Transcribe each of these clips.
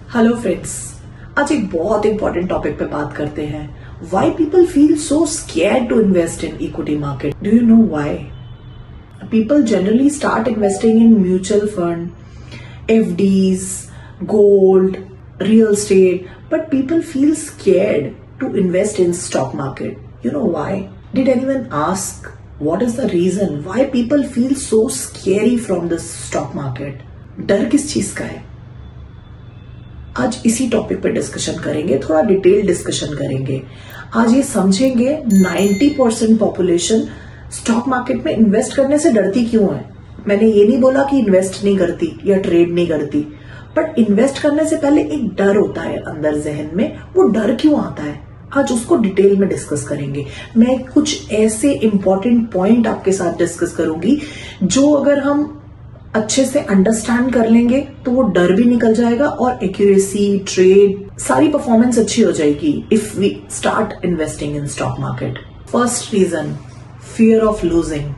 Hello friends, आज एक बहुत इंपॉर्टेंट टॉपिक पे बात करते हैं। Why people feel so scared to invest in equity market. Do you know why? People generally start investing in mutual fund, FDs, gold, real estate, but people feel scared to invest in stock market. You know why? Did anyone ask what is the reason why people feel so scary from this stock market? डर किस चीज का है? आज इसी topic पे discussion करेंगे, थोड़ा डिटेल डिस्कशन करेंगे. आज ये समझेंगे 90% पॉपुलेशन स्टॉक मार्केट में इन्वेस्ट करने से डरती क्यों है. मैंने ये नहीं बोला कि इन्वेस्ट नहीं करती या ट्रेड नहीं करती, बट इन्वेस्ट करने से पहले एक डर होता है अंदर जहन में. वो डर क्यों आता है, आज उसको डिटेल में डिस्कस करेंगे. मैं कुछ ऐसे इंपॉर्टेंट पॉइंट आपके साथ डिस्कस करूंगी जो अगर हम अच्छे से अंडरस्टैंड कर लेंगे तो वो डर भी निकल जाएगा और एक्यूरेसी, ट्रेड, सारी परफॉर्मेंस अच्छी हो जाएगी if we start investing in stock market. First reason, fear of losing.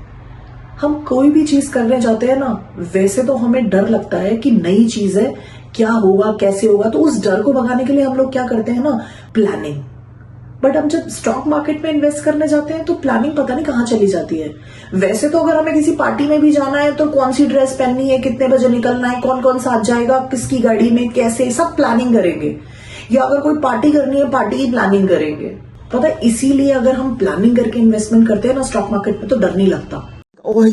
हम कोई भी चीज करने जाते हैं ना, वैसे तो हमें डर लगता है कि नई चीज है, क्या होगा, कैसे होगा, तो उस डर को भगाने के लिए हम लोग क्या करते हैं ना, प्लानिंग. बट हम जब स्टॉक मार्केट में इन्वेस्ट करने जाते हैं तो प्लानिंग पता नहीं कहां चली जाती है. वैसे तो अगर हमें किसी पार्टी में भी जाना है तो कौन सी ड्रेस पहननी है, कितने बजे निकलना है, कौन कौन साथ जाएगा, किसकी गाड़ी में, कैसे, सब प्लानिंग करेंगे. या अगर कोई पार्टी करनी है, पार्टी की प्लानिंग करेंगे. पता है, इसीलिए अगर हम प्लानिंग करके इन्वेस्टमेंट करते हैं ना स्टॉक मार्केट में तो डर नहीं लगता. ओह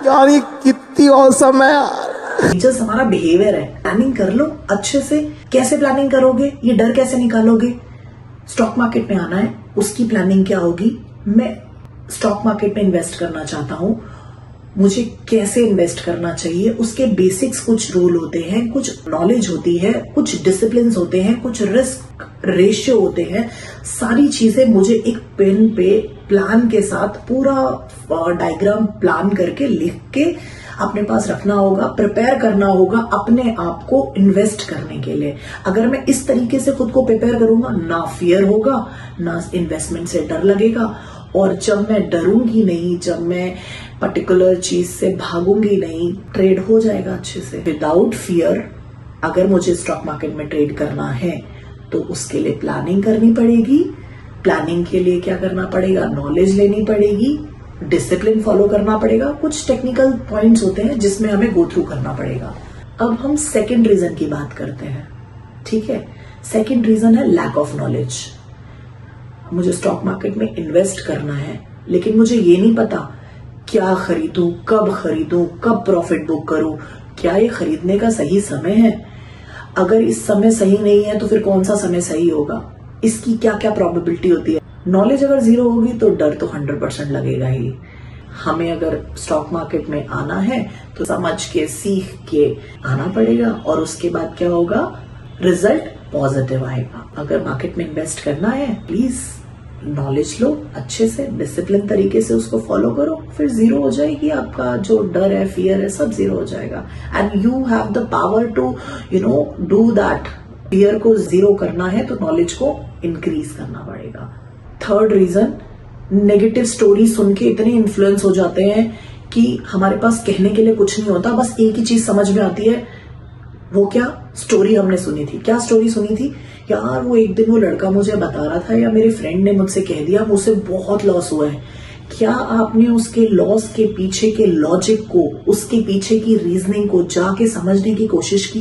यार ये कितनी औसम है यार. जस्ट हमारा बिहेवियर है. प्लानिंग कर लो अच्छे से. कैसे प्लानिंग करोगे, ये डर कैसे निकालोगे. स्टॉक मार्केट में आना है, उसकी प्लानिंग क्या होगी. मैं स्टॉक मार्केट में इन्वेस्ट करना चाहता हूं, मुझे कैसे इन्वेस्ट करना चाहिए, उसके बेसिक्स कुछ रूल होते हैं, कुछ नॉलेज होती है, कुछ डिसिप्लिन होते हैं, कुछ रिस्क रेशियो होते हैं. सारी चीजें मुझे एक पेन पे प्लान के साथ पूरा डायग्राम प्लान करके लिख के अपने पास रखना होगा, प्रिपेयर करना होगा अपने आप को इन्वेस्ट करने के लिए. अगर मैं इस तरीके से खुद को प्रिपेयर करूंगा, ना फियर होगा, ना इन्वेस्टमेंट से डर लगेगा. और जब मैं डरूंगी नहीं, जब मैं पर्टिकुलर चीज से भागूंगी नहीं, ट्रेड हो जाएगा अच्छे से. विदाउट फियर अगर मुझे स्टॉक मार्केट में ट्रेड करना है तो उसके लिए प्लानिंग करनी पड़ेगी. प्लानिंग के लिए क्या करना पड़ेगा, नॉलेज लेनी पड़ेगी, डिसिप्लिन फॉलो करना पड़ेगा. कुछ टेक्निकल पॉइंट्स होते हैं जिसमें हमें गो थ्रू करना पड़ेगा. अब हम सेकंड रीजन की बात करते हैं. ठीक है, सेकंड रीजन है लैक ऑफ नॉलेज. मुझे स्टॉक मार्केट में इन्वेस्ट करना है लेकिन मुझे ये नहीं पता क्या खरीदूं, कब प्रॉफिट बुक करूं, क्या ये खरीदने का सही समय है. अगर इस समय सही नहीं है तो फिर कौन सा समय सही होगा, इसकी क्या क्या प्रोबेबिलिटी होती है. नॉलेज अगर जीरो होगी तो डर तो 100% लगेगा ही. हमें अगर स्टॉक मार्केट में आना है तो समझ के, सीख के आना पड़ेगा और उसके बाद क्या होगा, रिजल्ट पॉजिटिव आएगा. अगर मार्केट में इन्वेस्ट करना है, प्लीज नॉलेज लो अच्छे से, डिसिप्लिन तरीके से उसको फॉलो करो, फिर जीरो हो जाएगी. आपका जो डर है, फियर है, सब जीरो हो जाएगा. And you have the power to do that. Fear को जीरो करना है तो नॉलेज को इंक्रीज करना पड़ेगा. थर्ड रीजन, नेगेटिव स्टोरी सुन के इतने इन्फ्लुएंस हो जाते हैं कि हमारे पास कहने के लिए कुछ नहीं होता, बस एक ही चीज समझ में आती है. वो क्या स्टोरी हमने सुनी थी. क्या स्टोरी सुनी थी यार, वो एक दिन वो लड़का मुझे बता रहा था या मेरे फ्रेंड ने मुझसे कह दिया, मुझसे बहुत लॉस हुआ है. क्या आपने उसके लॉस के पीछे के लॉजिक को, उसके पीछे की रीजनिंग को जाके समझने की कोशिश की.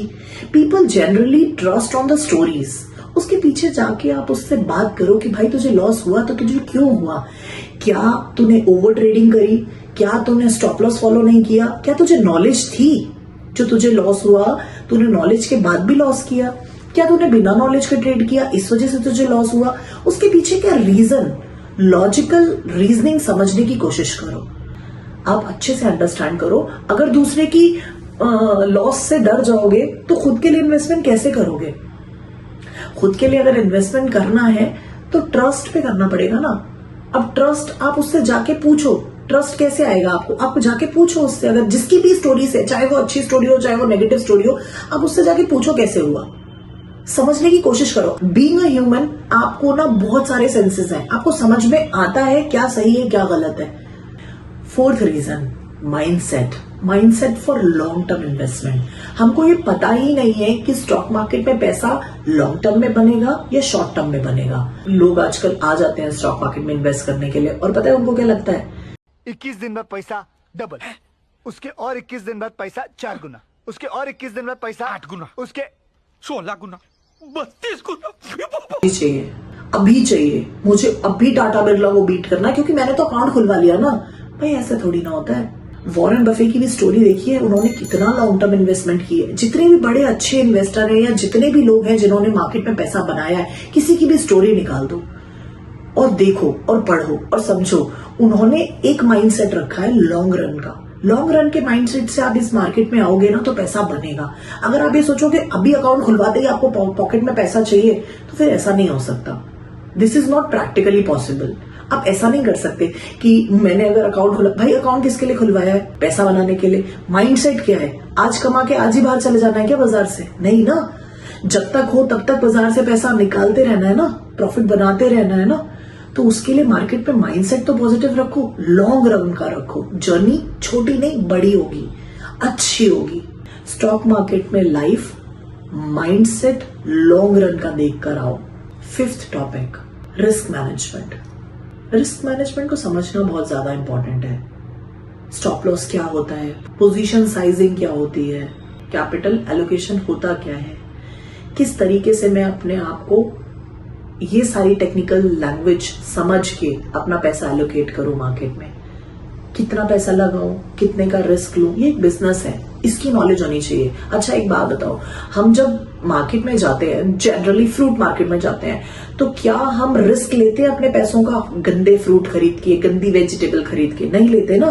People generally trust on the stories. उसके पीछे जाके आप उससे बात करो कि भाई तुझे लॉस हुआ तो तुझे क्यों हुआ, क्या तूने ओवर ट्रेडिंग करी, क्या तूने स्टॉप लॉस फॉलो नहीं किया, क्या तुझे नॉलेज थी जो तुझे लॉस हुआ, तूने नॉलेज के बाद भी लॉस किया, क्या तूने बिना नॉलेज के ट्रेड किया, इस वजह से तुझे लॉस हुआ. उसके पीछे क्या रीजन, लॉजिकल रीजनिंग समझने की कोशिश करो. आप अच्छे से अंडरस्टैंड करो. अगर दूसरे की लॉस से डर जाओगे तो खुद के लिए इन्वेस्टमेंट कैसे करोगे. खुद के लिए अगर इन्वेस्टमेंट करना है तो ट्रस्ट पे करना पड़ेगा ना. अब ट्रस्ट आप उससे जाके पूछो. ट्रस्ट कैसे आएगा आपको, आपको जाके पूछो उससे. अगर जिसकी भी स्टोरी से, चाहे वो अच्छी स्टोरी हो चाहे वो नेगेटिव स्टोरी हो, आप उससे जाके पूछो कैसे हुआ, समझने की कोशिश करो. बीइंग अ ह्यूमन आपको ना बहुत सारे सेंसेस हैं, आपको समझ में आता है क्या सही है क्या गलत है. Fourth reason, mindset. Mindset for long term investment. हमको ये पता ही नहीं है कि स्टॉक मार्केट में पैसा लॉन्ग टर्म में बनेगा या शॉर्ट टर्म में बनेगा। लोग आजकल आ जाते हैं स्टॉक मार्केट में इन्वेस्ट करने के लिए और पता है उनको क्या लगता है, 21 दिन बाद पैसा डबल, उसके और 21 दिन बाद पैसा 4 गुना, उसके और 21 दिन बाद पैसा 8 गुना, उसके 16 गुना, 32 गुना। अभी चाहिए, अभी चाहिए मुझे, अभी टाटा बिरला को बीट करना, क्योंकि मैंने तो अकाउंट खुलवा लिया ना। भाई ऐसा थोड़ी ना होता है। वॉरेन बफे की भी स्टोरी देखिए, उन्होंने कितना लॉन्ग टर्म इन्वेस्टमेंट की है। जितने भी बड़े अच्छे इन्वेस्टर हैं या जितने भी लोग हैं जिन्होंने मार्केट में पैसा बनाया है, किसी की भी स्टोरी निकाल दो और देखो और पढ़ो और समझो। उन्होंने एक माइंडसेट रखा है लॉन्ग रन का। लॉन्ग रन के माइंडसेट से आप इस मार्केट में आओगे ना तो पैसा बनेगा। अगर आप ये सोचोगे अभी अकाउंट खुलवाते ही आपको पॉकेट में पैसा चाहिए, तो फिर ऐसा नहीं हो सकता। This is not practically possible. आप ऐसा नहीं कर सकते कि मैंने अगर अकाउंट खुला, भाई अकाउंट किसके लिए खुलवाया है? पैसा बनाने के लिए। माइंडसेट क्या है? आज कमा के आज ही बाहर चले जाना है क्या बाजार से? नहीं ना, जब तक हो तब तक बाजार से पैसा निकालते रहना है ना, प्रॉफिट बनाते रहना है ना। तो उसके लिए मार्केट में माइंडसेट तो पॉजिटिव रखो, लॉन्ग रन का रखो। जर्नी छोटी नहीं बड़ी होगी, अच्छी होगी। स्टॉक मार्केट में लाइफ माइंडसेट लॉन्ग रन का देख कर आओ। 5th topic, risk management. Risk management को समझना बहुत ज्यादा इंपॉर्टेंट है। स्टॉप लॉस क्या होता है, पोजीशन साइजिंग क्या होती है, कैपिटल एलोकेशन होता क्या है, किस तरीके से मैं अपने आप को ये सारी टेक्निकल लैंग्वेज समझ के अपना पैसा एलोकेट करूं मार्केट में, कितना पैसा लगाऊं, कितने का रिस्क लूं। ये एक बिजनेस है, इसकी नॉलेज होनी चाहिए। अच्छा एक बात बताओ, हम जब मार्केट में जाते हैं, जनरली फ्रूट मार्केट में जाते हैं, तो क्या हम रिस्क लेते हैं अपने पैसों का? गंदे फ्रूट खरीद के, गंदी वेजिटेबल खरीद के नहीं लेते ना।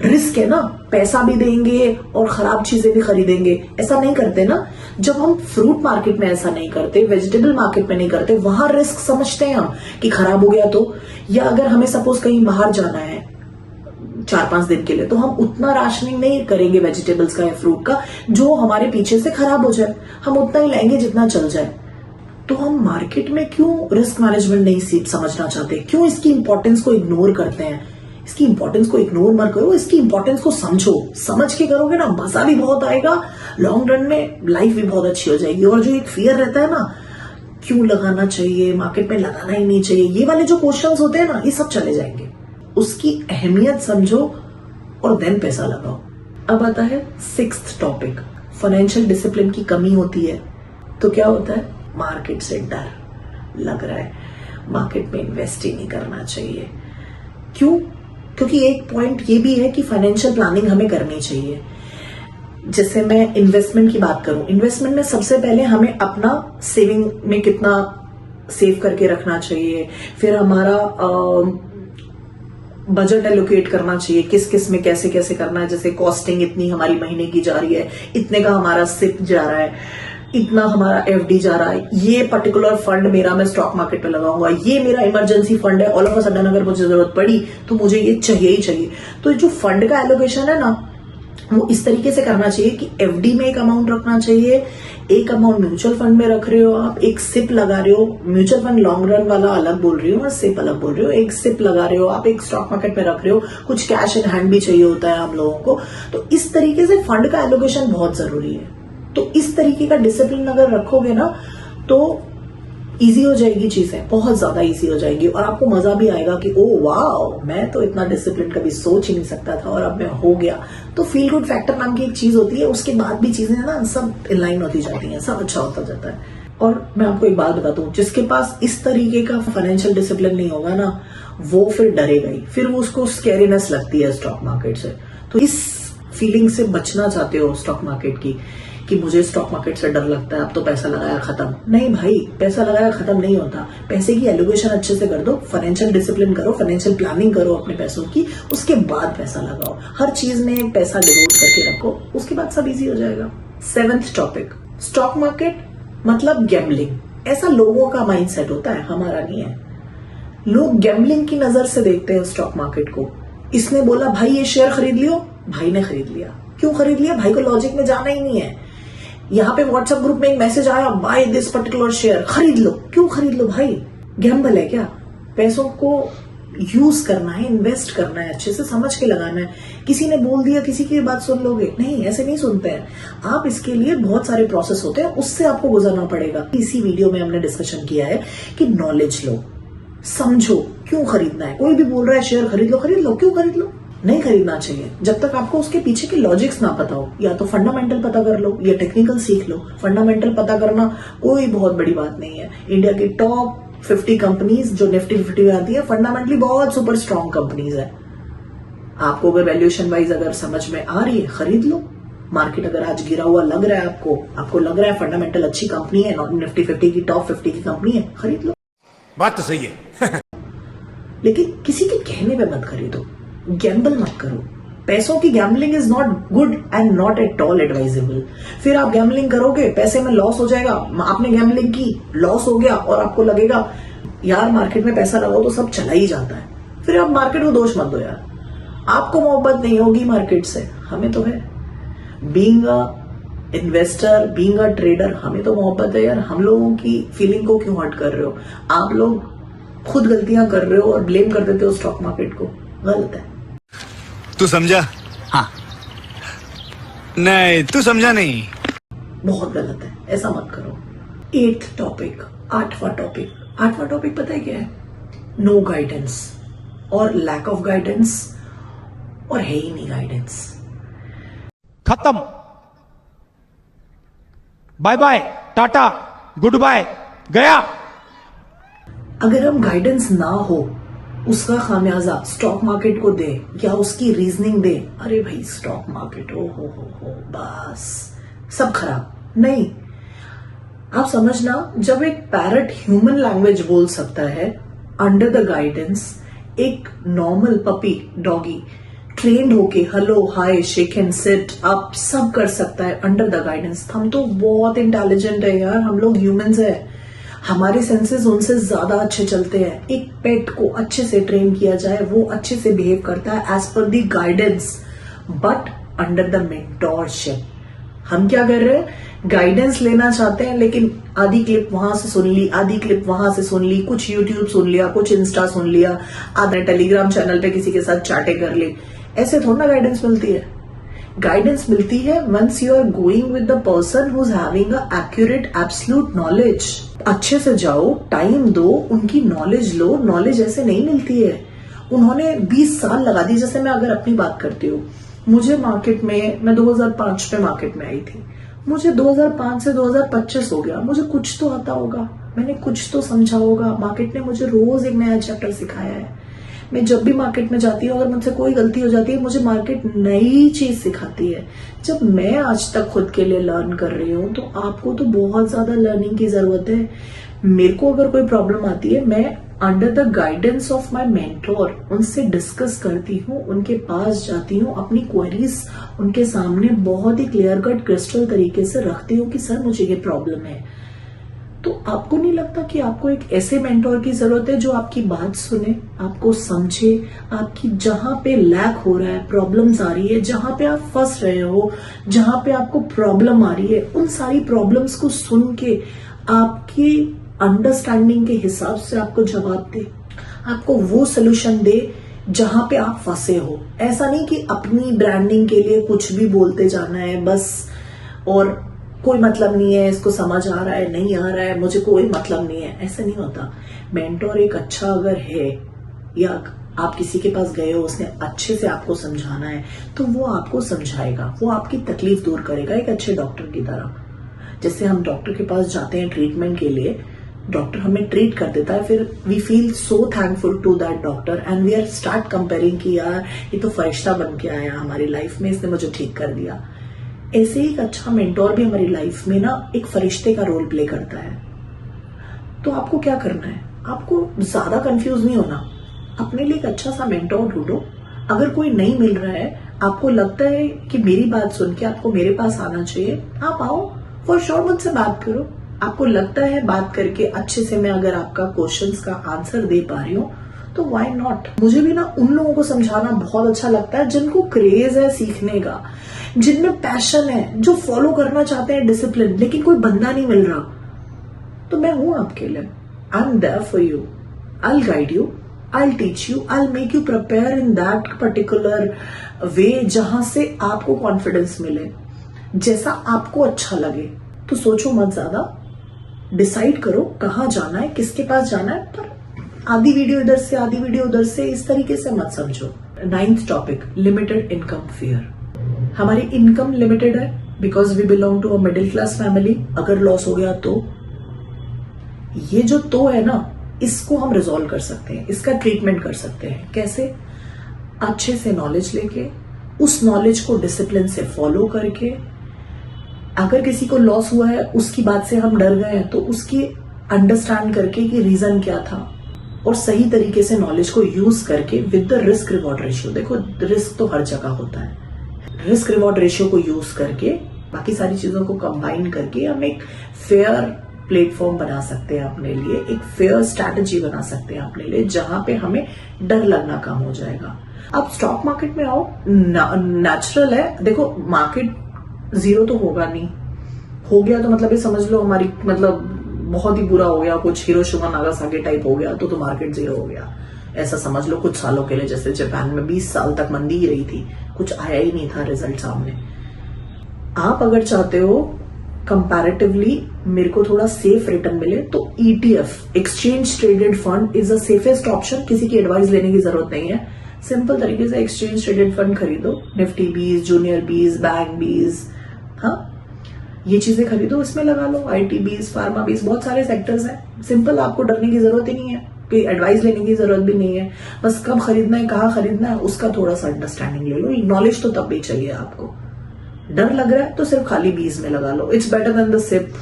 रिस्क है ना, पैसा भी देंगे और खराब चीजें भी खरीदेंगे, ऐसा नहीं करते ना। जब हम फ्रूट मार्केट में ऐसा नहीं करते, वेजिटेबल मार्केट में नहीं करते, वहां रिस्क समझते हैं हम कि खराब हो गया तो, या अगर हमें सपोज कहीं बाहर जाना है 4-5 दिन के लिए, तो हम उतना राशनिंग नहीं करेंगे वेजिटेबल्स का या फ्रूट का जो हमारे पीछे से खराब हो जाए, हम उतना ही लेंगे जितना चल जाए। तो हम मार्केट में क्यों रिस्क मैनेजमेंट नहीं समझना चाहते? क्यों इसकी इंपॉर्टेंस को इग्नोर करते हैं? इसकी इंपॉर्टेंस को इग्नोर मत करो, इसकी इंपॉर्टेंस को समझो। समझ के करोगे ना, मजा भी बहुत आएगा, लॉन्ग रन में लाइफ भी बहुत अच्छी हो जाएगी। और जो एक फियर रहता है ना, क्यों लगाना चाहिए, मार्केट में लगाना ही नहीं चाहिए, ये वाले जो क्वेश्चंस होते हैं ना, ये सब चले जाएंगे। उसकी अहमियत समझो और देन पैसा लगाओ। अब आता है 6th टॉपिक, फाइनेंशियल डिसिप्लिन की कमी होती है तो क्या होता है? मार्केट से डर लग रहा है, मार्केट में इन्वेस्ट ही नहीं करना चाहिए। क्यों? क्योंकि एक पॉइंट ये भी है कि फाइनेंशियल प्लानिंग हमें करनी चाहिए। जैसे मैं इन्वेस्टमेंट की बात करूं, इन्वेस्टमेंट में सबसे पहले हमें अपना सेविंग में कितना सेव करके रखना चाहिए, फिर हमारा बजट एलोकेट करना चाहिए, किस किस में कैसे कैसे करना है। जैसे कॉस्टिंग इतनी हमारी महीने की जा रही है, इतने का हमारा सिप जा रहा है, इतना हमारा एफडी जा रहा है, ये पर्टिकुलर फंड मेरा मैं स्टॉक मार्केट पे लगाऊंगा, ये मेरा इमरजेंसी फंड है, ऑल ऑफ अ सडन अगर मुझे जरूरत पड़ी तो मुझे ये चाहिए ही चाहिए। तो जो फंड का एलोकेशन है ना, वो इस तरीके से करना चाहिए कि एफडी में एक अमाउंट रखना चाहिए, एक अमाउंट म्यूचुअल फंड में रख रहे हो आप, एक सिप लगा रहे हो, म्यूचुअल फंड लॉन्ग रन वाला अलग बोल रही हूँ और सिप अलग बोल रही हो, एक सिप लगा रहे हो आप, एक स्टॉक मार्केट में रख रहे हो, कुछ कैश इन हैंड भी चाहिए होता है हम लोगों को। तो इस तरीके से फंड का एलोकेशन बहुत जरूरी है। तो इस तरीके का डिसिप्लिन अगर रखोगे ना तो इजी हो जाएगी चीजें, बहुत ज्यादा इजी हो जाएगी और आपको मजा भी आएगा कि ओ वाह, मैं तो इतना डिसिप्लिन कभी सोच ही नहीं सकता था और अब मैं हो गया। तो फील गुड फैक्टर नाम की एक चीज होती है, उसके बाद भी चीजें ना सब इनलाइन होती जाती हैं, सब अच्छा होता जाता है। और मैं आपको एक बात बताता हूँ, जिसके पास इस तरीके का फाइनेंशियल डिसिप्लिन नहीं होगा ना, वो फिर डरेगा ही, फिर वो उसको स्कैरीनेस लगती है स्टॉक मार्केट से। तो इस फीलिंग से बचना चाहते हो स्टॉक मार्केट की कि मुझे स्टॉक मार्केट से डर लगता है, अब तो पैसा लगाया खत्म। नहीं भाई, पैसा लगाया खत्म नहीं होता। पैसे की एलोकेशन अच्छे से कर दो, फाइनेंशियल डिसिप्लिन करो, फाइनेंशियल प्लानिंग करो अपने पैसों की, उसके बाद पैसा लगाओ। हर चीज में पैसा डिवोट करके रखो, उसके बाद सब इजी हो जाएगा। 7th टॉपिक, स्टॉक मार्केट मतलब गैम्बलिंग। ऐसा लोगों का माइंडसेट होता है, हमारा नहीं है। लोग गैम्बलिंग की नजर से देखते हैं स्टॉक मार्केट को। इसने बोला भाई ये शेयर खरीद लियो, भाई ने खरीद लिया। क्यों खरीद लिया? भाई को लॉजिक में जाना ही नहीं है। यहाँ पे व्हाट्सएप ग्रुप में एक मैसेज आया, बाय दिस पर्टिकुलर शेयर, खरीद लो। क्यों खरीद लो भाई? गैम्बल है क्या? पैसों को यूज करना है, इन्वेस्ट करना है, अच्छे से समझ के लगाना है। किसी ने बोल दिया किसी की बात सुन लोगे? नहीं, ऐसे नहीं सुनते हैं आप। इसके लिए बहुत सारे प्रोसेस होते हैं, उससे आपको गुजरना पड़ेगा। इसी वीडियो में हमने डिस्कशन किया है कि नॉलेज लो, समझो क्यों खरीदना है। कोई भी बोल रहा है शेयर खरीद लो, क्यों खरीद लो? नहीं खरीदना चाहिए जब तक आपको उसके पीछे के लॉजिक्स ना पता हो। या तो फंडामेंटल पता कर लो या टेक्निकल सीख लो। फंडामेंटल पता करना कोई बहुत बड़ी बात नहीं है। इंडिया की टॉप 50 कंपनीज जो निफ्टी 50 में आती है, फंडामेंटली बहुत सुपर स्ट्रॉन्ग कंपनीज है। आपको अगर वैल्यूएशन वाइज अगर समझ में आ रही है, खरीद लो। मार्केट अगर आज गिरा हुआ लग रहा है आपको लग रहा है फंडामेंटल अच्छी कंपनी है, निफ्टी 50 की टॉप 50 की कंपनी है, खरीद लो। बात तो सही है। लेकिन किसी के कहने पे मत खरीदो, गैम्बल मत करो। पैसों की gambling is not good and not at all advisable. फिर आप गैम्बलिंग करोगे, पैसे में लॉस हो जाएगा। आपने गैम्बलिंग की, लॉस हो गया और आपको लगेगा यार मार्केट में पैसा लगाओ तो सब चला ही जाता है। फिर आप मार्केट को दोष मत दो यार, आपको मोहब्बत नहीं होगी मार्केट से, हमें तो है। Being a investor, being a trader, हमें तो मोहब्बत है यार। हम लोगों की फीलिंग को क्यों हर्ट कर रहे हो? आप लोग खुद गलतियां कर रहे हो और ब्लेम कर देते हो स्टॉक मार्केट को, गलत है। तू समझा? हाँ। नहीं, तू समझा नहीं। बहुत गलत है, ऐसा मत करो। 8th टॉपिक, 8वां टॉपिक पता है क्या है? नो गाइडेंस और लैक ऑफ गाइडेंस, और है ही नहीं गाइडेंस। खत्म, bye bye, tata, good bye, गया। अगर हम गाइडेंस ना हो, उसका खामियाजा स्टॉक मार्केट को दे या उसकी रीजनिंग दे, अरे भाई स्टॉक मार्केट हो बस सब खराब। नहीं, आप समझना, जब एक पैरट ह्यूमन लैंग्वेज बोल सकता है अंडर द गाइडेंस, एक नॉर्मल पपी डॉगी ट्रेंड होके hello hi shake and sit up सब कर सकता है अंडर द गाइडेंस। हम तो बहुत इंटेलिजेंट है यार, हम लोग ह्यूमंस है, हमारे सेंसेस उनसे ज्यादा अच्छे चलते हैं। एक पेट को अच्छे से ट्रेन किया जाए, वो अच्छे से बिहेव करता है as per the guidance, but under the mentorship. हम क्या कर रहे हैं? गाइडेंस लेना चाहते हैं, लेकिन आधी क्लिप वहां से सुन ली, आधी क्लिप वहां से सुन ली, कुछ यूट्यूब सुन लिया, कुछ इंस्टा सुन लिया, आधे टेलीग्राम चैनल पे किसी के साथ चैटें कर ली। ऐसे थोड़ा ना गाइडेंस मिलती है। गाइडेंस मिलती है once you are going with the person who is having a accurate absolute knowledge. अच्छे से जाओ, टाइम दो, उनकी नॉलेज लो। नॉलेज ऐसे नहीं मिलती है। उन्होंने 20 साल लगा दी। जैसे मैं अगर अपनी बात करती हूँ, मुझे मार्केट में, मैं 2005 में मार्केट में आई थी, मुझे 2005 से 2025 हो गया, मुझे कुछ तो आता होगा, मैंने कुछ तो समझा होगा। मार्केट ने मुझे रोज एक नया चैप्टर सिखाया है। मैं जब भी मार्केट में जाती हूँ, अगर मुझसे कोई गलती हो जाती है, मुझे मार्केट नई चीज सिखाती है। जब मैं आज तक खुद के लिए लर्न कर रही हूँ, तो आपको तो बहुत ज्यादा लर्निंग की जरूरत है। मेरे को अगर कोई प्रॉब्लम आती है, मैं under the guidance of my mentor उनसे डिस्कस करती हूँ, उनके पास जाती हूँ, अपनी क्वेरीज उनके सामने बहुत ही क्लियर कट क्रिस्टल तरीके से रखती हूँ कि सर मुझे ये प्रॉब्लम है। तो आपको नहीं लगता कि आपको एक ऐसे मेंटोर की जरूरत है जो आपकी बात सुने, आपको समझे, आपकी जहां पे लैक हो रहा है, प्रॉब्लम्स आ रही है, जहां पे आप फंस रहे हो, जहां पे आपको प्रॉब्लम आ रही है, उन सारी प्रॉब्लम्स को सुन के आपकी अंडरस्टैंडिंग के हिसाब से आपको जवाब दे, आपको वो सोल्यूशन दे जहां पे आप फंसे हो। ऐसा नहीं कि अपनी ब्रांडिंग के लिए कुछ भी बोलते जाना है बस, और कोई मतलब नहीं है, इसको समझ आ रहा है नहीं आ रहा है, मुझे कोई मतलब नहीं है, ऐसा नहीं होता। मेंटोर एक अच्छा अगर है, या आप किसी के पास गए हो, उसने अच्छे से आपको समझाना है, तो वो आपको समझाएगा, वो आपकी तकलीफ दूर करेगा, एक अच्छे डॉक्टर की तरह। जैसे हम डॉक्टर के पास जाते हैं ट्रीटमेंट के लिए, डॉक्टर हमें ट्रीट कर देता है, फिर we feel so thankful to that doctor and we are start comparing कि यार ये तो फरिश्ता बन के आया हमारी लाइफ में, इसने मुझे ठीक कर दिया। ऐसे ही एक अच्छा मेंटोर भी हमारी लाइफ में ना एक फरिश्ते का रोल प्ले करता है। तो आपको क्या करना है? आपको ज्यादा कंफ्यूज नहीं होना, अपने लिए एक अच्छा सा मेंटोर ढूंढो। अगर कोई नहीं मिल रहा है, आपको लगता है कि मेरी बात सुन के आपको मेरे पास आना चाहिए, आप आओ, फॉर श्योर मुझसे बात करो। आपको लगता है बात करके अच्छे से मैं अगर आपका क्वेश्चंस का आंसर दे पा रही हूँ, तो व्हाई नॉट। मुझे भी ना उन लोगों को समझाना बहुत अच्छा लगता है जिनको क्रेज है सीखने का, जिनमें पैशन है, जो फॉलो करना चाहते हैं डिसिप्लिन, लेकिन कोई बंदा नहीं मिल रहा। तो मैं हूं आपके लिए, I am there for you, I will guide you, I'll teach you, I'll make you prepare in that particular way जहां से आपको कॉन्फिडेंस मिले, जैसा आपको अच्छा लगे। तो सोचो मत ज्यादा, डिसाइड करो कहाँ जाना है, किसके पास जाना है, पर आधी वीडियो इधर से आधी वीडियो उधर से इस तरीके से मत समझो। 9th topic, limited income fear. हमारी इनकम लिमिटेड है because we belong to a middle class family. अगर लॉस हो गया तो ये जो तो है ना, इसको हम रिजॉल्व कर सकते हैं, इसका ट्रीटमेंट कर सकते हैं। कैसे? अच्छे से नॉलेज लेके, उस नॉलेज को डिसिप्लिन से फॉलो करके। अगर किसी को लॉस हुआ है, उसकी बात से हम डर गए हैं, तो उसकी अंडरस्टैंड करके कि रीजन क्या था, और सही तरीके से नॉलेज को यूज करके with the risk reward ratio. देखो रिस्क तो हर जगह होता है, रिस्क रिवॉर्ड रेशियो को यूज करके, बाकी सारी चीजों को कंबाइन करके हम एक फेयर प्लेटफॉर्म बना सकते हैं अपने लिए, एक फेयर स्ट्रैटेजी बना सकते हैं अपने लिए, जहां पे हमें डर लगना कम हो जाएगा। अब स्टॉक मार्केट में आओ, नेचुरल है। देखो मार्केट जीरो तो होगा नहीं, हो गया तो मतलब ये समझ लो हमारी मतलब बहुत ही बुरा हो गया, कुछ हिरोशिमा नागासाकी टाइप हो गया तो मार्केट जीरो हो गया, ऐसा समझ लो कुछ सालों के लिए। जैसे जापान में 20 साल तक मंदी ही रही थी, कुछ आया ही नहीं था रिजल्ट सामने। आप अगर चाहते हो कंपैरेटिवली मेरे को थोड़ा सेफ रिटर्न मिले, तो ETF exchange traded fund is the safest option. किसी की एडवाइस लेने की जरूरत नहीं है, सिंपल तरीके से एक्सचेंज ट्रेडेड फंड खरीदो। निफ्टी 20, जूनियर 20, बैंक 20, हाँ ये चीजें खरीदो, इसमें लगा लो। IT 20, फार्मा 20, बहुत सारे सेक्टर्स हैं। सिंपल, आपको डरने की जरूरत ही नहीं है, कोई एडवाइस लेने की जरूरत भी नहीं है। बस कब खरीदना है, कहाँ खरीदना है, उसका थोड़ा सा अंडरस्टैंडिंग ले लो। नॉलेज तो तब भी चाहिए आपको। डर लग रहा है तो सिर्फ खाली 20 में लगा लो। It's better than the SIP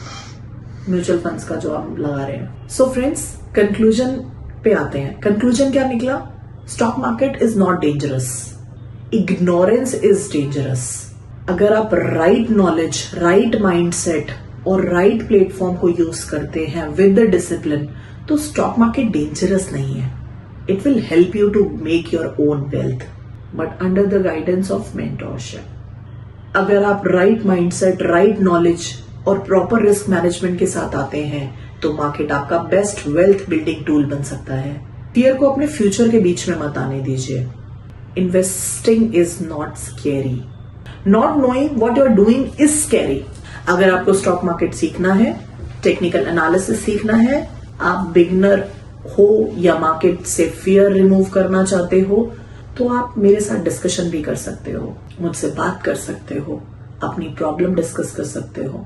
mutual funds का जो आप लगा रहे हैं। सो फ्रेंड्स, कंक्लूजन पे आते हैं। कंक्लूजन क्या निकला? Stock market is not dangerous, ignorance is dangerous. अगर आप राइट नॉलेज, राइट माइंडसेट और राइट प्लेटफॉर्म को यूज करते हैं विद द डिसिप्लिन, तो स्टॉक मार्केट डेंजरस नहीं है। It will help you to make your own wealth, but under the guidance of mentorship. अगर आप राइट माइंडसेट, राइट नॉलेज और प्रॉपर रिस्क मैनेजमेंट के साथ आते हैं, तो मार्केट आपका बेस्ट वेल्थ बिल्डिंग टूल बन सकता है। फियर को अपने फ्यूचर के बीच में मत आने दीजिए। Investing is not scary, not knowing what you are doing is scary. अगर आपको स्टॉक मार्केट सीखना है, टेक्निकल एनालिसिस सीखना है, आप बिगिनर हो या मार्केट से फियर रिमूव करना चाहते हो, तो आप मेरे साथ डिस्कशन भी कर सकते हो, मुझसे बात कर सकते हो, अपनी प्रॉब्लम डिस्कस कर सकते हो।